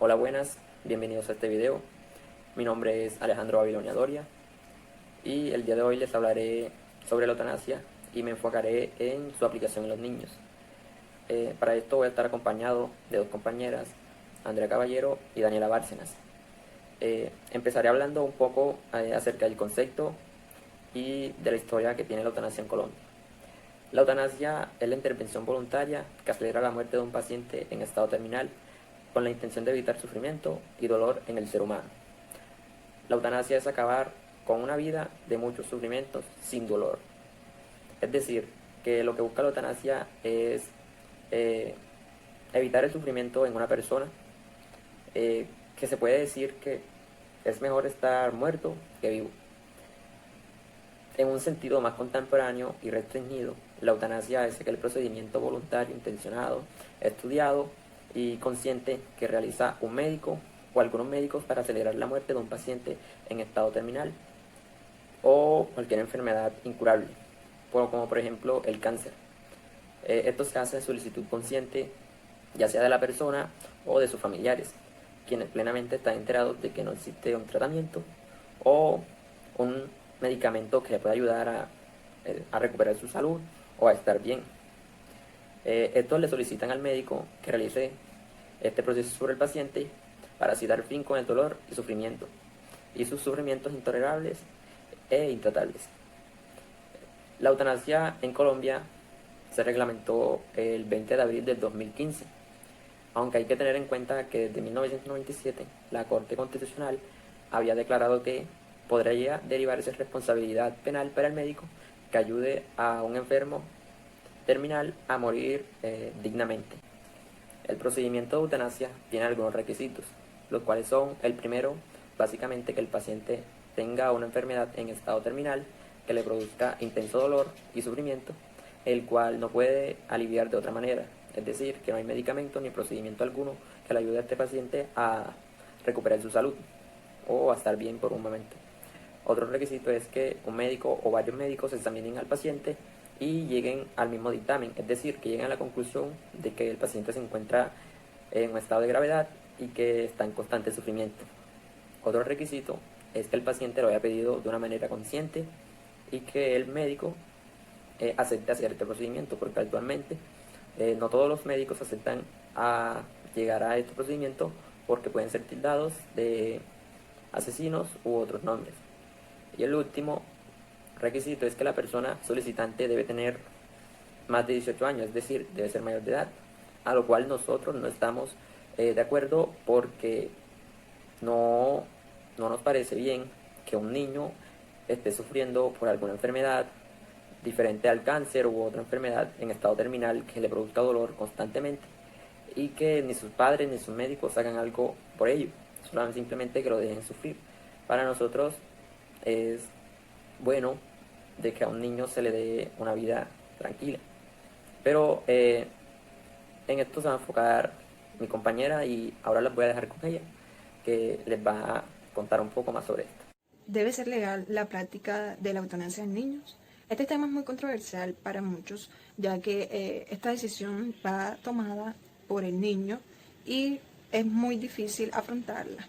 Hola, buenas, bienvenidos a este video. Mi nombre es Alejandro Babilonia Doria y el día de hoy les hablaré sobre la eutanasia y me enfocaré en su aplicación en los niños. Para esto voy a estar acompañado de dos compañeras, Andrea Caballero y Daniela Bárcenas. Empezaré hablando un poco acerca del concepto y de la historia que tiene la eutanasia en Colombia. La eutanasia es la intervención voluntaria que acelera la muerte de un paciente en estado terminal con la intención de evitar sufrimiento y dolor en el ser humano. La eutanasia es acabar con una vida de muchos sufrimientos sin dolor. Es decir, que lo que busca la eutanasia es eh, evitar el sufrimiento en una persona, que se puede decir que es mejor estar muerto que vivo. En un sentido más contemporáneo y restringido, la eutanasia es aquel procedimiento voluntario, intencionado, estudiado y consciente que realiza un médico o algunos médicos para acelerar la muerte de un paciente en estado terminal o cualquier enfermedad incurable, como por ejemplo el cáncer. Esto se hace en solicitud consciente, ya sea de la persona o de sus familiares, quienes plenamente están enterados de que no existe un tratamiento o un medicamento que le pueda ayudar a recuperar su salud o a estar bien. Estos le solicitan al médico que realice este proceso sobre el paciente para así dar fin con el dolor y sufrimiento y sus sufrimientos intolerables e intratables. La eutanasia en Colombia se reglamentó el 20 de abril del 2015, aunque hay que tener en cuenta que desde 1997 la Corte Constitucional había declarado que podría derivarse responsabilidad penal para el médico que ayude a un enfermo terminal a morir dignamente. El procedimiento de eutanasia tiene algunos requisitos, los cuales son: el primero, básicamente que el paciente tenga una enfermedad en estado terminal que le produzca intenso dolor y sufrimiento, el cual no puede aliviar de otra manera, es decir, que no hay medicamento ni procedimiento alguno que le ayude a este paciente a recuperar su salud o a estar bien por un momento. Otro requisito es que un médico o varios médicos examinen al paciente y lleguen al mismo dictamen, es decir, que lleguen a la conclusión de que el paciente se encuentra en un estado de gravedad y que está en constante sufrimiento. Otro requisito es que el paciente lo haya pedido de una manera consciente y que el médico acepte hacer este procedimiento, porque actualmente no todos los médicos aceptan a llegar a este procedimiento porque pueden ser tildados de asesinos u otros nombres. Y el último requisito es que la persona solicitante debe tener más de 18 años, es decir, debe ser mayor de edad, a lo cual nosotros no estamos de acuerdo porque no, no nos parece bien que un niño esté sufriendo por alguna enfermedad diferente al cáncer u otra enfermedad en estado terminal que le produzca dolor constantemente y que ni sus padres ni sus médicos hagan algo por ello, solamente simplemente que lo dejen sufrir. Para nosotros es bueno de que a un niño se le dé una vida tranquila. Pero en esto se va a enfocar mi compañera y ahora las voy a dejar con ella, que les va a contar un poco más sobre esto. ¿Debe ser legal la práctica de la eutanasia en niños? Este tema es muy controversial para muchos, ya que esta decisión va tomada por el niño y es muy difícil afrontarla.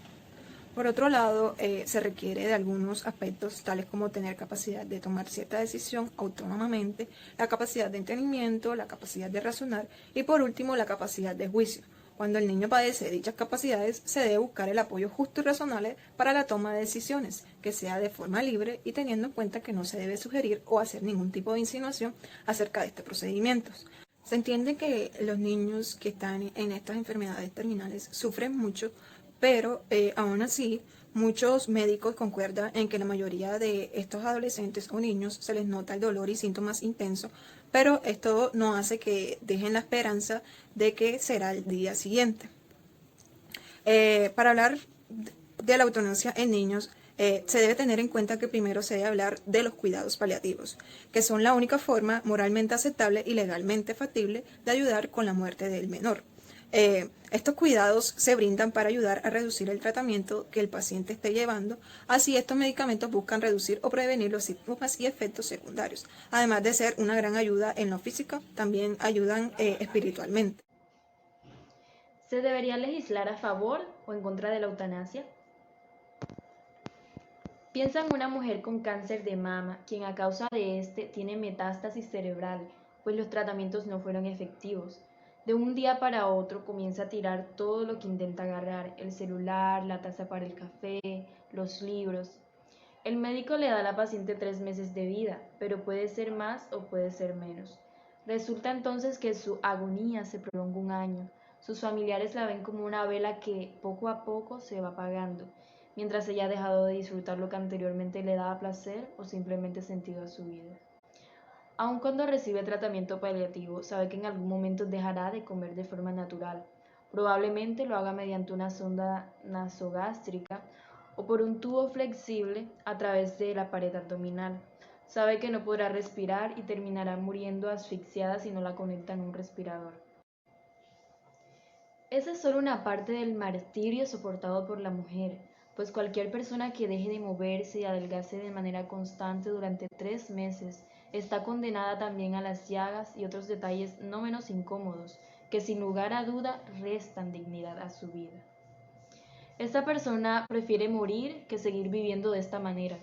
Por otro lado, se requiere de algunos aspectos tales como tener capacidad de tomar cierta decisión autónomamente, la capacidad de entendimiento, la capacidad de razonar y por último la capacidad de juicio. Cuando el niño padece dichas capacidades, se debe buscar el apoyo justo y razonable para la toma de decisiones, que sea de forma libre y teniendo en cuenta que no se debe sugerir o hacer ningún tipo de insinuación acerca de estos procedimientos. Se entiende que los niños que están en estas enfermedades terminales sufren mucho, pero aún así muchos médicos concuerdan en que la mayoría de estos adolescentes o niños se les nota el dolor y síntomas intensos, pero esto no hace que dejen la esperanza de que será el día siguiente. Para hablar de la eutanasia en niños, se debe tener en cuenta que primero se debe hablar de los cuidados paliativos, que son la única forma moralmente aceptable y legalmente factible de ayudar con la muerte del menor. Estos cuidados se brindan para ayudar a reducir el tratamiento que el paciente esté llevando, así estos medicamentos buscan reducir o prevenir los síntomas y efectos secundarios. Además de ser una gran ayuda en lo físico, también ayudan espiritualmente. ¿Se debería legislar a favor o en contra de la eutanasia? Piensa en una mujer con cáncer de mama, quien a causa de este tiene metástasis cerebral, pues los tratamientos no fueron efectivos. De un día para otro comienza a tirar todo lo que intenta agarrar, el celular, la taza para el café, los libros. El médico le da a la paciente 3 meses de vida, pero puede ser más o puede ser menos. Resulta entonces que su agonía se prolonga un año. Sus familiares la ven como una vela que poco a poco se va apagando, mientras ella ha dejado de disfrutar lo que anteriormente le daba placer o simplemente sentido a su vida. Aun cuando recibe tratamiento paliativo, sabe que en algún momento dejará de comer de forma natural. Probablemente lo haga mediante una sonda nasogástrica o por un tubo flexible a través de la pared abdominal. Sabe que no podrá respirar y terminará muriendo asfixiada si no la conectan a un respirador. Esa es solo una parte del martirio soportado por la mujer, pues cualquier persona que deje de moverse y adelgace de manera constante durante 3 meses está condenada también a las llagas y otros detalles no menos incómodos, que sin lugar a duda restan dignidad a su vida. Esta persona prefiere morir que seguir viviendo de esta manera.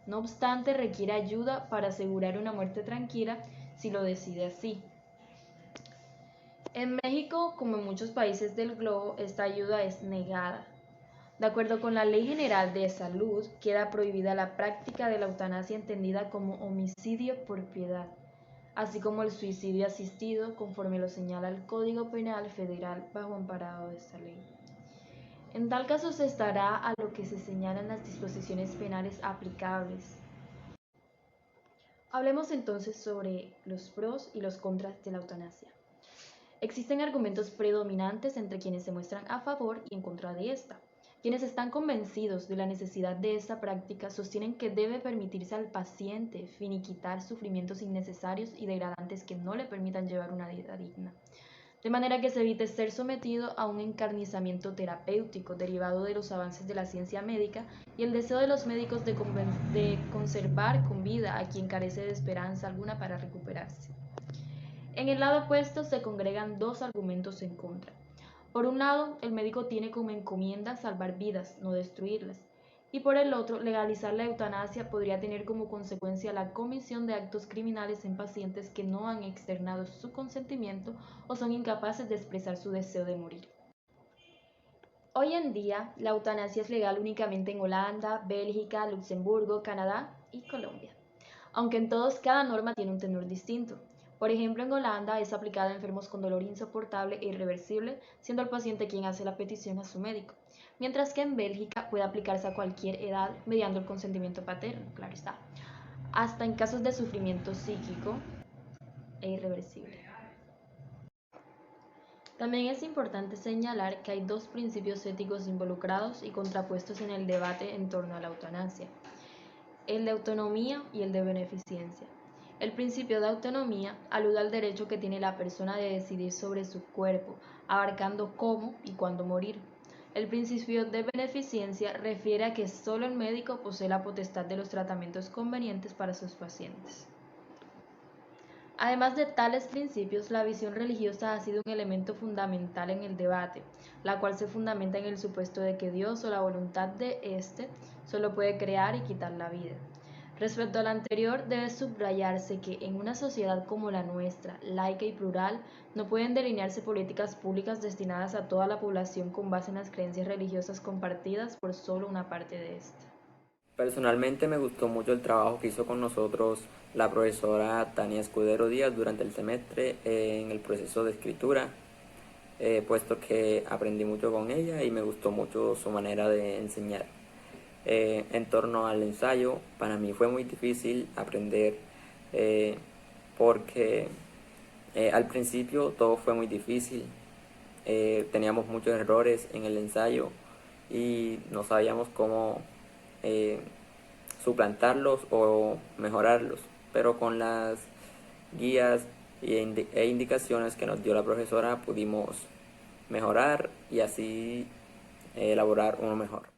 No obstante, requiere ayuda para asegurar una muerte tranquila si lo decide así. En México, como en muchos países del globo, esta ayuda es negada. De acuerdo con la Ley General de Salud, queda prohibida la práctica de la eutanasia entendida como homicidio por piedad, así como el suicidio asistido, conforme lo señala el Código Penal Federal bajo amparado de esta ley. En tal caso se estará a lo que se señalan las disposiciones penales aplicables. Hablemos entonces sobre los pros y los contras de la eutanasia. Existen argumentos predominantes entre quienes se muestran a favor y en contra de esta. Quienes están convencidos de la necesidad de esta práctica sostienen que debe permitirse al paciente finiquitar sufrimientos innecesarios y degradantes que no le permitan llevar una vida digna, de manera que se evite ser sometido a un encarnizamiento terapéutico derivado de los avances de la ciencia médica y el deseo de los médicos de conservar con vida a quien carece de esperanza alguna para recuperarse. En el lado opuesto se congregan dos argumentos en contra. Por un lado, el médico tiene como encomienda salvar vidas, no destruirlas. Y por el otro, legalizar la eutanasia podría tener como consecuencia la comisión de actos criminales en pacientes que no han externado su consentimiento o son incapaces de expresar su deseo de morir. Hoy en día, la eutanasia es legal únicamente en Holanda, Bélgica, Luxemburgo, Canadá y Colombia, aunque en todos cada norma tiene un tenor distinto. Por ejemplo, en Holanda es aplicada a enfermos con dolor insoportable e irreversible, siendo el paciente quien hace la petición a su médico, mientras que en Bélgica puede aplicarse a cualquier edad mediante el consentimiento paterno, claro está, hasta en casos de sufrimiento psíquico e irreversible. También es importante señalar que hay dos principios éticos involucrados y contrapuestos en el debate en torno a la eutanasia: el de autonomía y el de beneficencia. El principio de autonomía alude al derecho que tiene la persona de decidir sobre su cuerpo, abarcando cómo y cuándo morir. El principio de beneficencia refiere a que solo el médico posee la potestad de los tratamientos convenientes para sus pacientes. Además de tales principios, la visión religiosa ha sido un elemento fundamental en el debate, la cual se fundamenta en el supuesto de que Dios o la voluntad de éste solo puede crear y quitar la vida. Respecto al anterior, debe subrayarse que en una sociedad como la nuestra, laica y plural, no pueden delinearse políticas públicas destinadas a toda la población con base en las creencias religiosas compartidas por solo una parte de ésta. Personalmente me gustó mucho el trabajo que hizo con nosotros la profesora Tania Escudero Díaz durante el semestre en el proceso de escritura, puesto que aprendí mucho con ella y me gustó mucho su manera de enseñar. En torno al ensayo, para mí fue muy difícil aprender porque al principio todo fue muy difícil, teníamos muchos errores en el ensayo y no sabíamos cómo suplantarlos o mejorarlos, pero con las guías e indicaciones que nos dio la profesora pudimos mejorar y así elaborar uno mejor.